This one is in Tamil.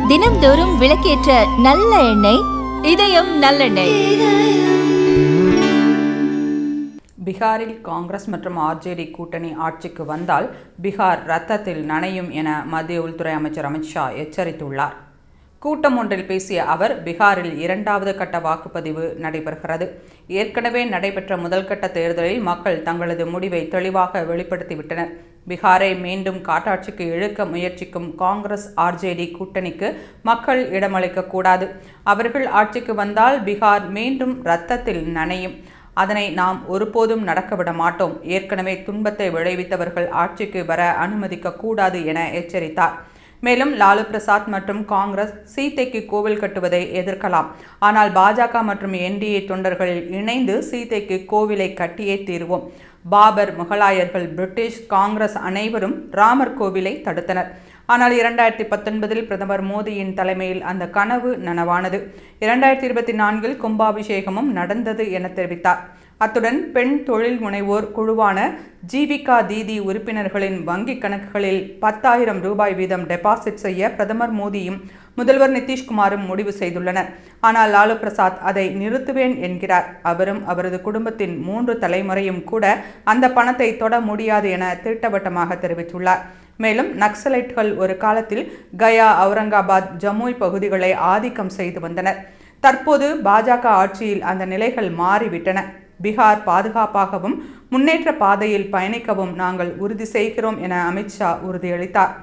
தினம்தோறும் விளக்கேற்ற நல்ல எண்ணெய் இதயம் நல்லெண்ணெய். பீகாரில் காங்கிரஸ் மற்றும் ஆர்ஜேடி கூட்டணி ஆட்சிக்கு வந்தால் பீகார் ரத்தத்தில் நனையும் என மத்திய உள்துறை அமைச்சர் அமித் ஷா எச்சரித்துள்ளார். கூட்டம் ஒன்றில் பேசிய அவர், பீகாரில் 2வது கட்ட வாக்குப்பதிவு நடைபெறுகிறது. ஏற்கனவே நடைபெற்ற முதல் கட்ட தேர்தலில் மக்கள் தங்களது முடிவை தெளிவாக வெளிப்படுத்திவிட்டனர். பீகாரை மீண்டும் காட்டாட்சிக்கு இழுக்க முயற்சிக்கும் காங்கிரஸ் ஆர்ஜேடி கூட்டணிக்கு மக்கள் இடமளிக்க கூடாது. அவர்கள் ஆட்சிக்கு வந்தால் பீகார் மீண்டும் ரத்தத்தில் நனையும். அதனை நாம் ஒருபோதும் நடக்கவிட மாட்டோம். ஏற்கனவே துன்பத்தை விளைவித்தவர்கள் ஆட்சிக்கு வர அனுமதிக்க கூடாது என எச்சரித்தார். மேலும் லாலு பிரசாத் மற்றும் காங்கிரஸ் சீதைக்கு கோவில் கட்டுவதை எதிர்க்கலாம். ஆனால் பாஜக மற்றும் என்டிஏ தொண்டர்கள் இணைந்து சீதைக்கு கோவிலை கட்டியே தீருவோம். பாபர், முகலாயர்கள், பிரிட்டிஷ், காங்கிரஸ் அனைவரும் ராமர் கோவிலை தடுத்தனர். ஆனால் 2019 பிரதமர் மோடியின் தலைமையில் அந்த கனவு நனவானது. 2024 கும்பாபிஷேகமும் நடந்தது என தெரிவித்தார். அத்துடன் பெண் தொழில் முனைவோர் குழுவான ஜீவிகா தீதி உறுப்பினர்களின் வங்கிக் கணக்குகளில் 10,000 ரூபாய் வீதம் டெபாசிட் செய்ய பிரதமர் மோடியும் முதல்வர் நிதிஷ்குமாரும் முடிவு செய்துள்ளனர். ஆனால் லாலு பிரசாத் அதை நிறுத்துவேன் என்கிறார். அவரும் அவரது குடும்பத்தின் 3 தலைமுறையும் கூட அந்த பணத்தை தொட முடியாது என திட்டவட்டமாக தெரிவித்துள்ளார். மேலும் நக்சலைட்கள் ஒரு காலத்தில் கயா, அவுரங்காபாத், ஜம்முய் பகுதிகளை ஆதிக்கம் செய்து வந்தனர். தற்போது பாஜக ஆட்சியில் அந்த நிலைகள் மாறிவிட்டன. பீகார் பாதுகாப்பாகவும் முன்னேற்ற பாதையில் பயணிக்கவும் நாங்கள் உறுதி செய்கிறோம் என அமித் ஷா உறுதியளித்தார்.